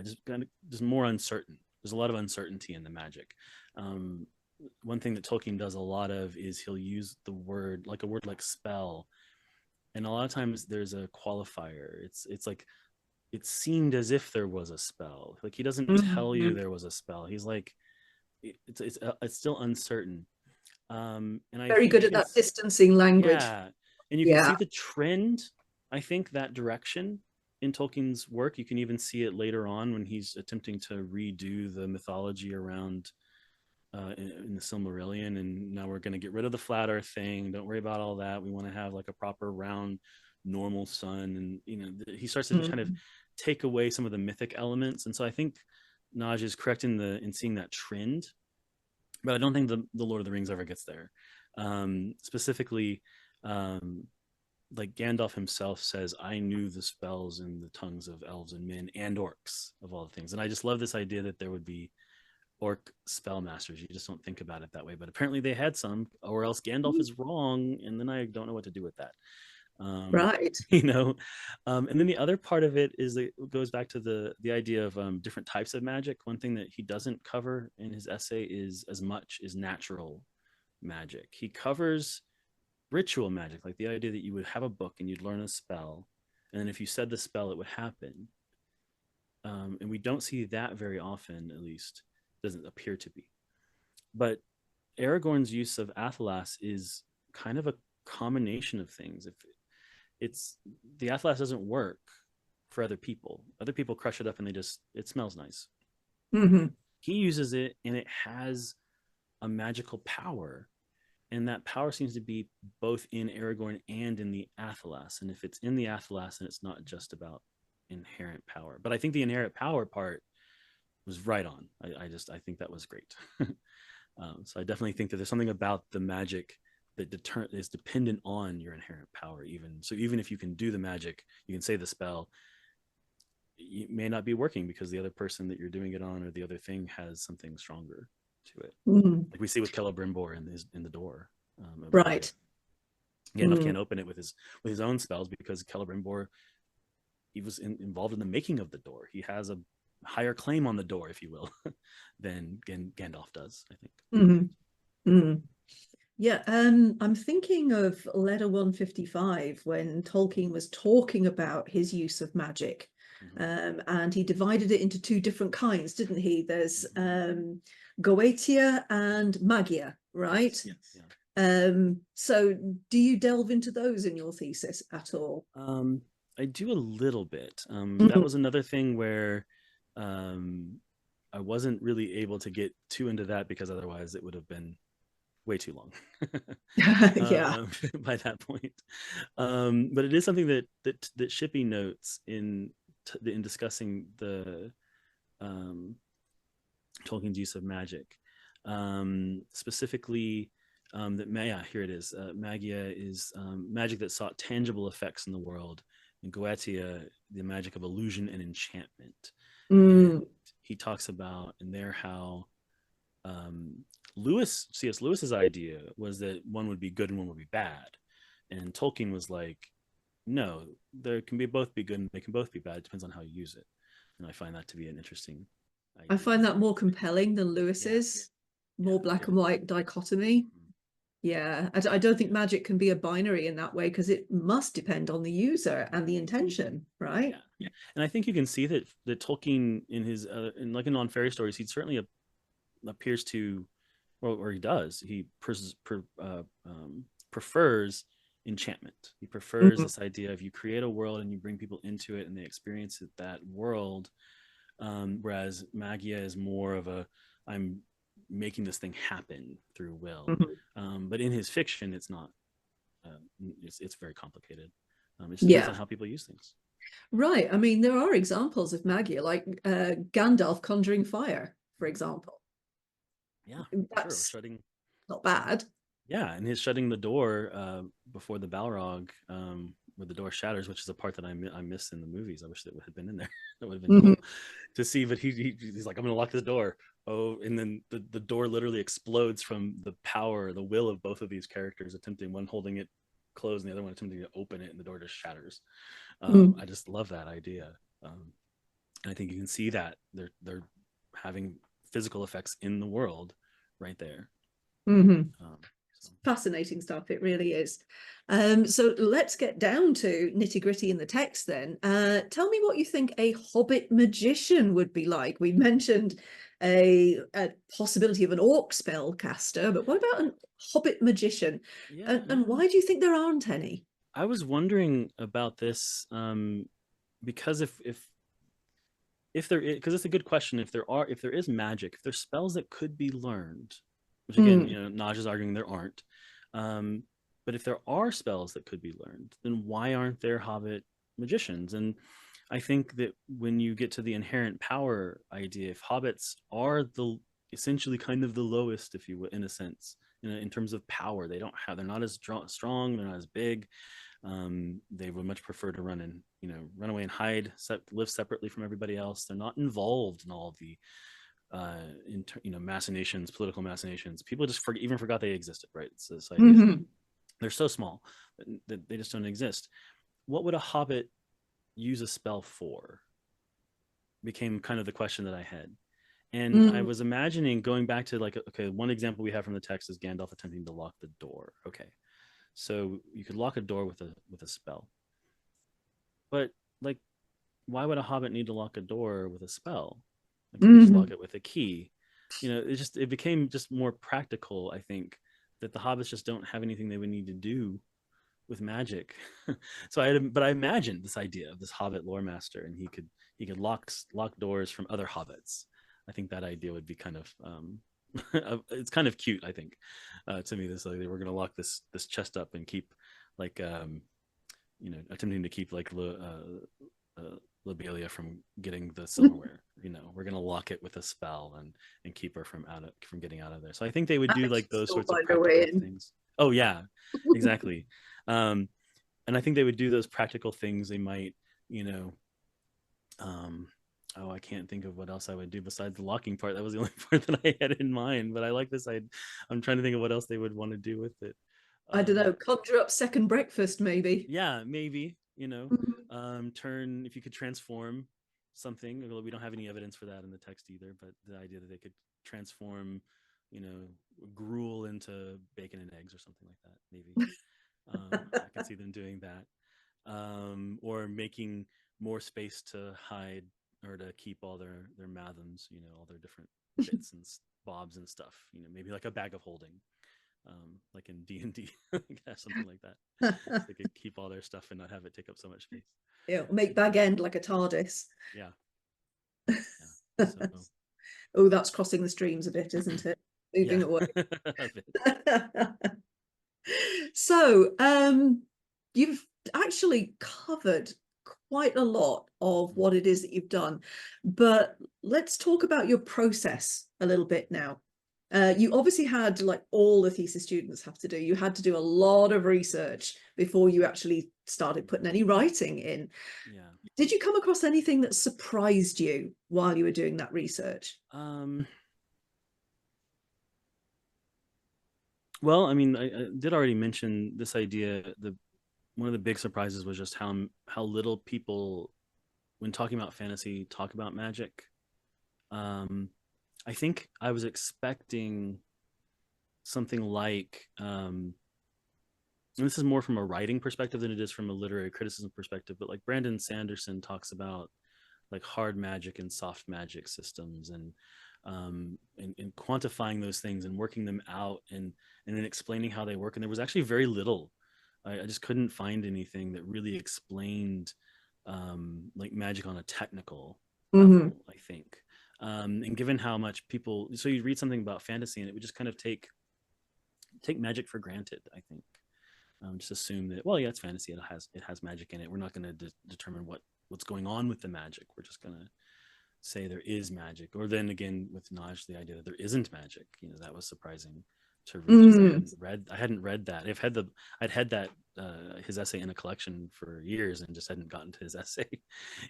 S2: just more uncertain. There's a lot of uncertainty in the magic. One thing that Tolkien does a lot of is he'll use a word like spell, and a lot of times there's a qualifier. It's like it seemed as if there was a spell. Like he doesn't tell you there was a spell. He's like it's still uncertain. And I
S1: very good at that distancing language.
S2: Yeah, and you can see the trend. I think that direction in Tolkien's work. You can even see it later on when he's attempting to redo the mythology around in the Silmarillion, and now we're going to get rid of the flat earth thing. Don't worry about all that. We want to have like a proper round normal sun, and he starts to kind of take away some of the mythic elements. And so I think Nagy is correct in seeing that trend, but I don't think the Lord of the Rings ever gets there. Specifically, like Gandalf himself says, I knew the spells in the tongues of elves and men and orcs, of all the things. And I just love this idea that there would be orc spellmasters. You just don't think about it that way, but apparently they had some, or else Gandalf is wrong, and then I don't know what to do with that.
S1: Right.
S2: And then the other part of it is it goes back to the idea of different types of magic. One thing that he doesn't cover in his essay is as much is natural magic. He covers ritual magic, like the idea that you would have a book and you'd learn a spell, and then if you said the spell, it would happen. And we don't see that very often, at least doesn't appear to be. But Aragorn's use of Athelas is kind of a combination of things. If it's the Athelas doesn't work for other people crush it up and it smells nice.
S1: Hmm.
S2: He uses it and it has a magical power, and that power seems to be both in Aragorn and in the Athelas. And if it's in the Athelas, then it's not just about inherent power. But I think the inherent power part was right on. I think that was great. So I definitely think that there's something about the magic that is dependent on your inherent power. Even if you can do the magic, you can say the spell, it may not be working because the other person that you're doing it on or the other thing has something stronger to it.
S1: Hmm.
S2: Like we see with Celebrimbor in the door of Moria.
S1: Right.
S2: Gandalf can't open it with his own spells because Celebrimbor, he was involved in the making of the door. He has a higher claim on the door, if you will, than Gandalf does, I think.
S1: Hmm. Hmm. Yeah, I'm thinking of letter 155 when Tolkien was talking about his use of magic. And he divided it into two different kinds, didn't he? There's Goetia and Magia, right?
S2: Yes, yeah.
S1: So do you delve into those in your thesis at all?
S2: I do a little bit. That
S1: Mhm.
S2: was another thing where I wasn't really able to get too into that because otherwise it would have been way too long
S1: Yeah.
S2: by that point. But it is something that Shippey notes in discussing the Tolkien's use of magic, specifically. Here it is. Magia is magic that sought tangible effects in the world, and Goetia, the magic of illusion and enchantment. And
S1: Mm.
S2: he talks about in there how C.S. Lewis's idea was that one would be good and one would be bad, and Tolkien was like, no, there can be both be good and they can both be bad. It depends on how you use it, and I find that to be an interesting
S1: I
S2: idea.
S1: find that more compelling than
S2: Yeah,
S1: Lewis's,
S2: yeah,
S1: more black
S2: very
S1: and
S2: much.
S1: white dichotomy.
S2: Mhm.
S1: Yeah, I don't think magic can be a binary in that way because it must depend on the user and the intention, right?
S2: Yeah, and I think you can see that Tolkien in his in non-fairy stories, he certainly appears to, or he does, he prefers enchantment. He prefers
S1: Mhm.
S2: this idea of you create a world and you bring people into it and they experience that world, whereas Magia is more of a I'm making this thing happen through will.
S1: Mhm.
S2: But in his fiction, it's not. It's very complicated. It just depends on
S1: Yeah,
S2: how people use things.
S1: right. I mean, there are examples of magia, like Gandalf conjuring fire, for example.
S2: Yeah, for sure. Or
S1: That's
S2: shutting.
S1: not bad.
S2: Yeah, and his shutting the door before the Balrog, where the door shatters, which is a part that I miss in the movies. I wish that had been in there. That would have been
S1: Mhm.
S2: cool to see. But he's like, I'm gonna lock this door. Oh, and then the door literally explodes from the power, the will of both of these characters, attempting one holding it closed and the other one attempting to open it, and the door just shatters.
S1: Mm.
S2: I just love that idea, and I think you can see that they're having physical effects in the world right there.
S1: Mhm.
S2: So
S1: Fascinating stuff, it really is. So let's get down to nitty-gritty in the text then. Tell me what you think a Hobbit magician would be like. We mentioned a possibility of an orc spellcaster, but what about a Hobbit magician?
S2: yeah,
S1: And why do you think there aren't any?
S2: I was wondering about this because if there is, because it's a good question. If there is magic, if there's spells that could be learned, which again,
S1: Mm.
S2: Naj is arguing there aren't. Um, but if there are spells that could be learned, then why aren't there Hobbit magicians? And I think that when you get to the inherent power idea, if hobbits are essentially kind of the lowest, if you will, in a sense, in terms of power, they're not as strong, they're not as big. They would much prefer to run away and hide, live separately from everybody else. They're not involved in all of the machinations, political machinations. People just even forgot they existed, right? It's this idea that
S1: Mhm.
S2: they're so small that they just don't exist. What would a hobbit use a spell for? Became kind of the question that I had. And I
S1: Mm.
S2: was imagining going back to okay, one example we have from the text is Gandalf attempting to lock the door. Okay. So you could lock a door with a spell. But like why would a hobbit need to lock a door with a spell? Like, could they just
S1: Mhm.
S2: lock it with a key? You know, it became just more practical, I think, that the hobbits just don't have anything they would need to do with magic. So I imagined this idea of this hobbit lore master, and he could lock doors from other hobbits. I think that idea would be kind of it's kind of cute, I think, to me. This, like, we're going to lock this chest up and keep, like, attempting to keep, like, Lobelia from getting the silverware. We're going to lock it with a spell and keep her from getting out of there. So I think they would
S1: I
S2: do,
S1: think
S2: like,
S1: she'll
S2: those
S1: still
S2: sorts of
S1: find her way
S2: practical
S1: in.
S2: things. Oh yeah, exactly. And I think they would do those practical things. They might, you know, oh, I can't think of what else I would do besides the locking part. That was the only part that I had in mind. But I like this. I'm trying to think of what else they would want to do with it.
S1: I don't know, conjure up second breakfast, maybe.
S2: Yeah, maybe.
S1: Mhm.
S2: Turn, if you could transform something. We don't have any evidence for that in the text either. But the idea that they could transform, gruel into bacon and eggs or something like that, maybe. I could see them doing that, or making more space to hide or to keep all their mathams, all their different bits and bobs and stuff. Maybe like a bag of holding, like in D&D, something like that. So they could keep all their stuff and not have it take up so much space.
S1: Yeah, make Bag End like a TARDIS.
S2: Yeah, yeah. So,
S1: oh, that's crossing the streams a bit, isn't it? Moving
S2: yeah,
S1: away.
S2: a bit.
S1: So, you've actually covered quite a lot of what it is that you've done, but let's talk about your process a little bit now. You obviously had, like all the thesis students have to do, you had to do a lot of research before you actually started putting any writing in.
S2: Yeah.
S1: Did you come across anything that surprised you while you were doing that research?
S2: Well, I mean, I did already mention this idea. One of the big surprises was just how little people, when talking about fantasy, talk about magic. I think I was expecting something like, and this is more from a writing perspective than it is from a literary criticism perspective, but like Brandon Sanderson talks about, like, hard magic and soft magic systems, and quantifying those things and working them out, and then explaining how they work. And there was actually very little. I just couldn't find anything that really explained, like, magic on a technical level, I think. And given how much people, so you read something about fantasy and it would just kind of take magic for granted, I think. Just assume that, well, yeah, it's fantasy. It has magic in it. We're not going to determine what's going on with the magic. We're just going to say there is magic. Or then again, with Naj, the idea that there isn't magic. That was surprising to read. I hadn't read that. I'd had that his essay in a collection for years and just hadn't gotten to his essay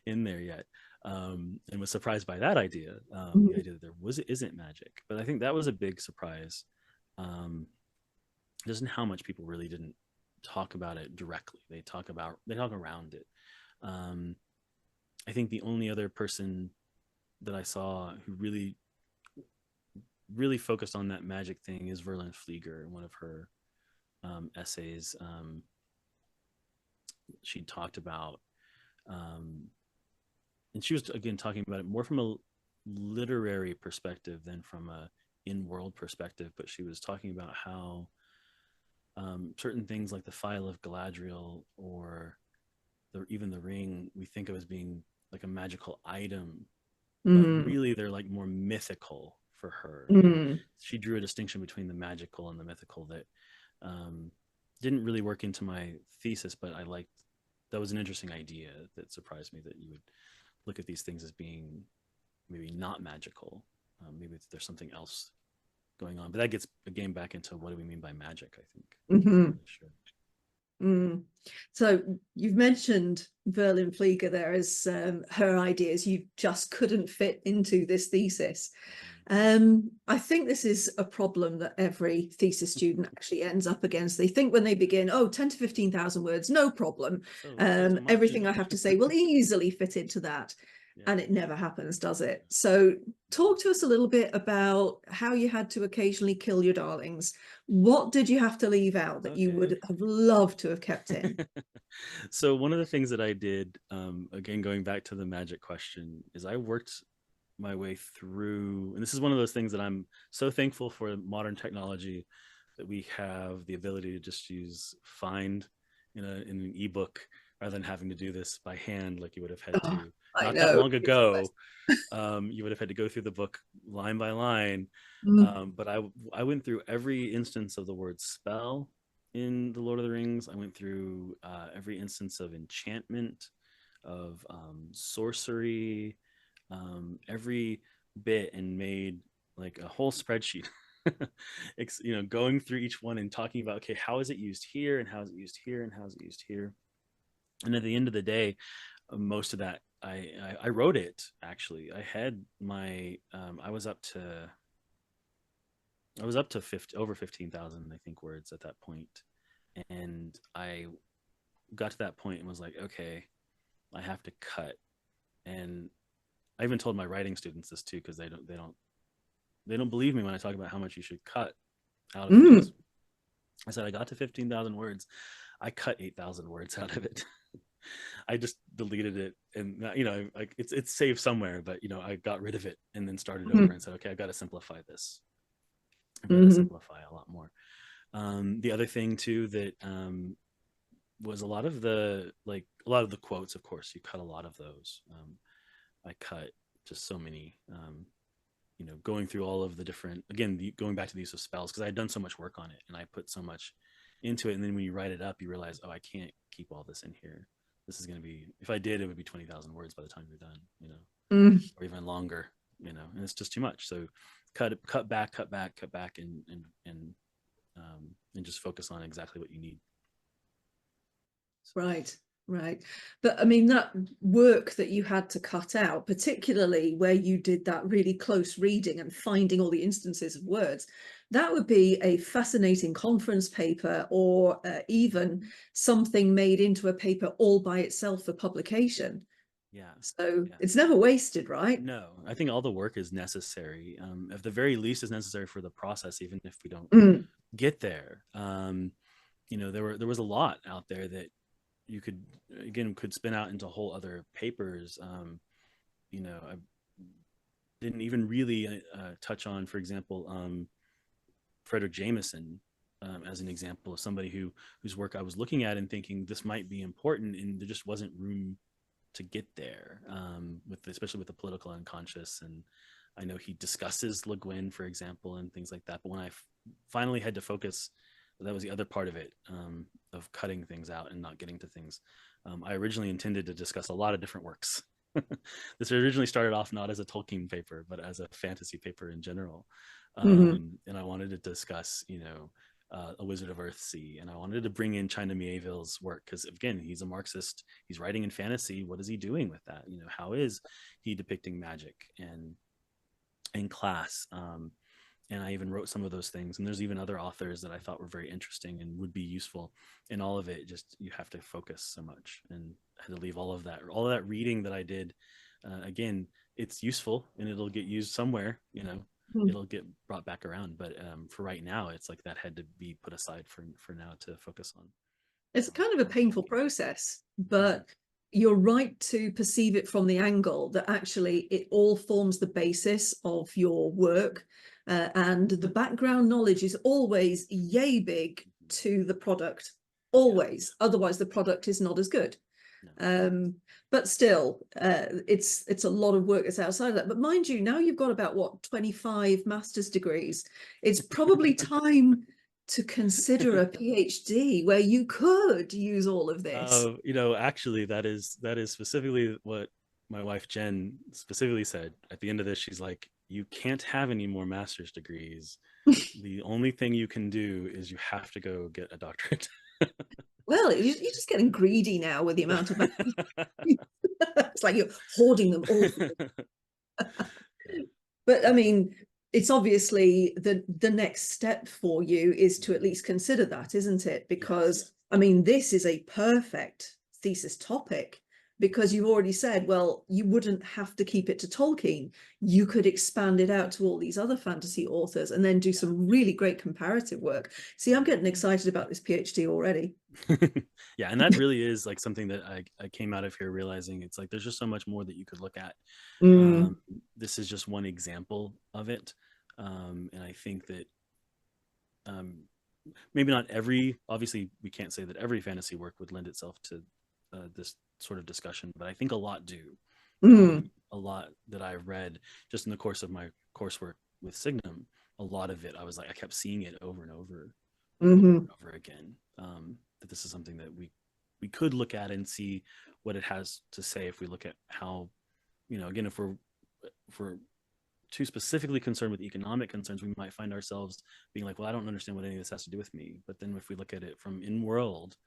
S2: in there yet. And was surprised by that idea, the idea that there isn't magic. But I think that was a big surprise. Just in how much people really didn't talk about it directly. They talk around it. I think the only other person that I saw who really focused on that magic thing is Verlyn Flieger. In one of her essays, she talked about, and she was again talking about it more from a literary perspective than from a in-world perspective, but she was talking about how certain things like the Phial of Galadriel or even the ring we think of as being like a magical item, but really they're like more mythical for her. She drew a distinction between the magical and the mythical that didn't really work into my thesis, but I liked. That was an interesting idea that surprised me, that you would look at these things as being maybe not magical. Maybe there's something else going on, but that gets again back into what do we mean by magic, I think. Really sure.
S1: So you've mentioned Verlyn Flieger there as her ideas you just couldn't fit into this thesis. I think this is a problem that every thesis student actually ends up against. They think when they begin, 10 to 15,000 words, no problem. Everything I have to say will easily fit into that. and it never happens, does it? So talk to us a little bit about how you had to occasionally kill your darlings. What did you have to leave out that you would have loved to have kept in?
S2: So one of the things that I did, again, going back to the magic question, is I worked my way through, and this is one of those things that I'm so thankful for modern technology, that we have the ability to just use find in an ebook rather than having to do this by hand like you would have had to not that long ago. You would have had to go through the book line by line. But I went through every instance of the word spell in The Lord of the Rings. I went through every instance of enchantment, of sorcery, every bit, and made like a whole spreadsheet. Going through each one and talking about, okay, how is it used here, and how is it used here, and how is it used here. And at the end of the day, most of that I wrote it. Actually, I had my I was up to over 15,000, I think, words at that point. And I got to that point and was like, okay, I have to cut. And I even told my writing students this too, because they don't believe me when I talk about how much you should cut out of it. I said I got to 15,000 words. I cut 8,000 words out of it. I just deleted it, and like it's saved somewhere, but I got rid of it and then started over and said, okay, I've got to simplify this. I've got to simplify a lot more. The other thing too that was a lot of the quotes. Of course, you cut a lot of those. I cut just so many. Going through all of the different, going back to the use of spells, because I had done so much work on it and I put so much into it. And then when you write it up, you realize, oh, I can't keep all this in here. This is going to be, if I did, it would be 20,000 words by the time you're done, or even longer, and it's just too much. So cut back, and just focus on exactly what you need.
S1: Right. But I mean, that work that you had to cut out, particularly where you did that really close reading and finding all the instances of words, that would be a fascinating conference paper, or even something made into a paper all by itself for publication. So it's never wasted, right?
S2: No, I think all the work is necessary. At the very least, is necessary for the process, even if we don't get there. There was a lot out there that you could spin out into whole other papers. I didn't even really touch on, for example, Frederick Jameson as an example of somebody whose work I was looking at and thinking this might be important, and there just wasn't room to get there, especially with the political unconscious. And I know he discusses Le Guin, for example, and things like that. But when I finally had to focus, that was the other part of it, of cutting things out and not getting to things. I originally intended to discuss a lot of different works. This originally started off not as a Tolkien paper, but as a fantasy paper in general. And I wanted to discuss, A Wizard of Earthsea, and I wanted to bring in China Miéville's work, because again, he's a Marxist. He's writing in fantasy. What is he doing with that? How is he depicting magic and class? And I even wrote some of those things. And there's even other authors that I thought were very interesting and would be useful. And all of it, just, you have to focus so much, and I had to leave all of that reading that I did. Again, it's useful and it'll get used somewhere, it'll get brought back around. But for right now, it's like that had to be put aside for now to focus on.
S1: It's kind of a painful process, but you're right to perceive it from the angle that actually it all forms the basis of your work. And the background knowledge is always yay big to the product, always. Otherwise, the product is not as good. But still, it's a lot of work that's outside of that. But mind you, now you've got about 25 master's degrees. It's probably time to consider a PhD where you could use all of this.
S2: Actually, that is specifically what my wife Jen specifically said. At the end of this, she's like, you can't have any more master's degrees. The only thing you can do is you have to go get a doctorate.
S1: Well, you're just getting greedy now with the amount of it's like you're hoarding them all. But I mean, it's obviously the next step for you is to at least consider that, isn't it? Because I mean, this is a perfect thesis topic because you've already said, well, you wouldn't have to keep it to Tolkien. You could expand it out to all these other fantasy authors and then do some really great comparative work. See, I'm getting excited about this PhD already.
S2: Yeah, and that really is like something that I came out of here realizing. It's like there's just so much more that you could look at. This is just one example of it. And I think that maybe not obviously we can't say that every fantasy work would lend itself to this sort of discussion, but I think a lot do. A lot that I've read just in the course of my coursework with Signum, a lot of it, I was like, I kept seeing it over and over, over and over again. That this is something that we could look at and see what it has to say if we look at how, again, if we're too specifically concerned with economic concerns, we might find ourselves being like, well, I don't understand what any of this has to do with me. But then if we look at it from in world,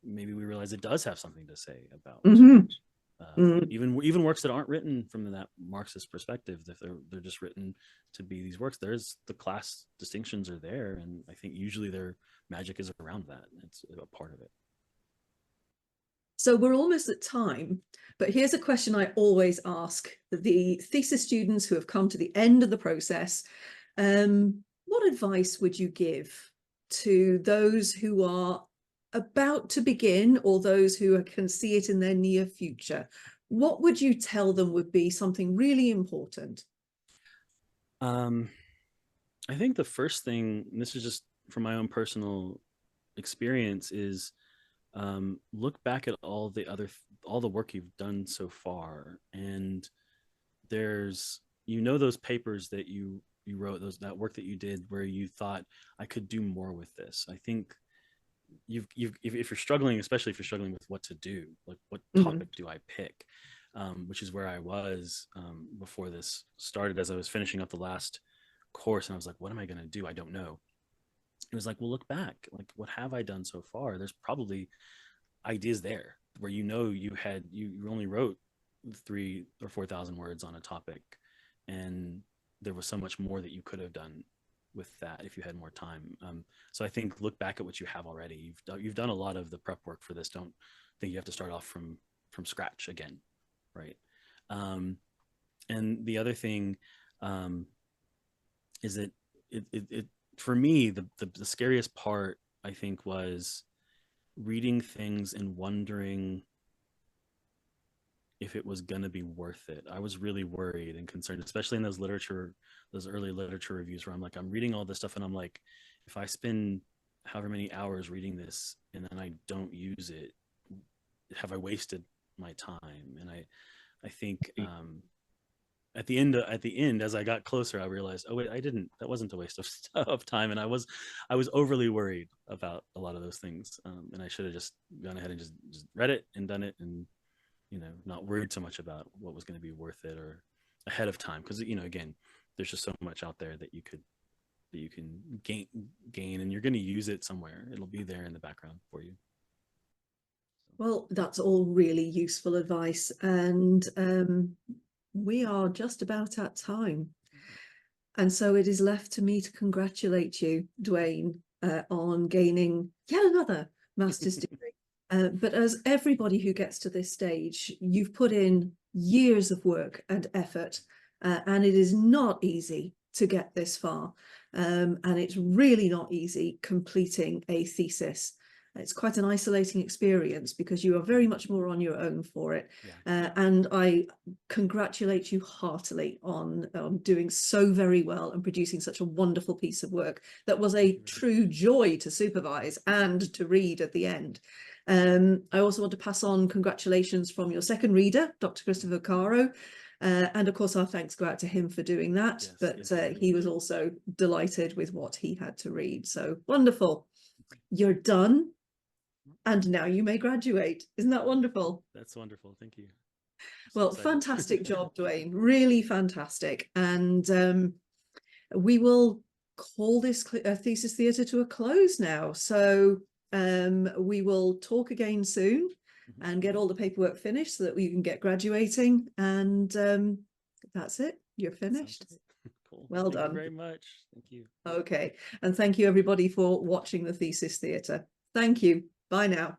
S2: maybe we realize it does have something to say about even works that aren't written from that Marxist perspective. If they're just written to be these works, there's the class distinctions are there, and I think usually their magic is around that. It's a part of it.
S1: So we're almost at time, but here's a question I always ask the thesis students who have come to the end of the process. What advice would you give to those who are about to begin or those who can see it in their near future? What would you tell them would be something really important?
S2: I think the first thing, and this is just from my own personal experience, is look back at all the work you've done so far, and there's those papers that you wrote, that work that you did where you thought I could do more with this. I think if you're struggling, especially if you're struggling with what to do, like what topic do I pick, which is where I was before this started, as I was finishing up the last course, and I was like, what am I going to do? I don't know. It was like, well, look back, like what have I done so far? There's probably ideas there where you only wrote 3,000 or 4,000 words on a topic, and there was so much more that you could have done with that if you had more time. So I think look back at what you have already. You've done a lot of the prep work for this. Don't think you have to start off from scratch again, right? And the other thing is that it for me, the scariest part, I think, was reading things and wondering if it was going to be worth it. I was really worried and concerned, especially in those early literature reviews where I'm like, I'm reading all this stuff and I'm like, if I spend however many hours reading this and then I don't use it, have I wasted my time? And I think at the end, as I got closer, I realized, oh wait, that wasn't a waste of time. And I was overly worried about a lot of those things. And I should have just gone ahead and just read it and done it, and not worried so much about what was going to be worth it or ahead of time. Because again, there's just so much out there that you can gain, and you're going to use it somewhere. It'll be there in the background for you.
S1: Well, that's all really useful advice, and we are just about at time. And so it is left to me to congratulate you, Duane, on gaining yet another master's degree. But as everybody who gets to this stage, you've put in years of work and effort, and it is not easy to get this far. And it's really not easy completing a thesis. It's quite an isolating experience because you are very much more on your own for it. Yeah. And I congratulate you heartily on doing so very well and producing such a wonderful piece of work that was a true joy to supervise and to read at the end. I also want to pass on congratulations from your second reader, Dr. Christopher Caro. And of course, our thanks go out to him for doing that. Yes, but yes, he was also delighted with what he had to read. So wonderful. You're done. And now you may graduate. Isn't that wonderful?
S2: That's wonderful. Thank you.
S1: Well, fantastic job, Duane. Really fantastic. And we will call this Thesis Theatre to a close now. So we will talk again soon and get all the paperwork finished so that we can get graduating. And that's it. You're finished.
S2: Cool.
S1: Well
S2: done. Thank you very much. Thank you.
S1: Okay. And thank you, everybody, for watching the Thesis Theatre. Thank you. Bye now.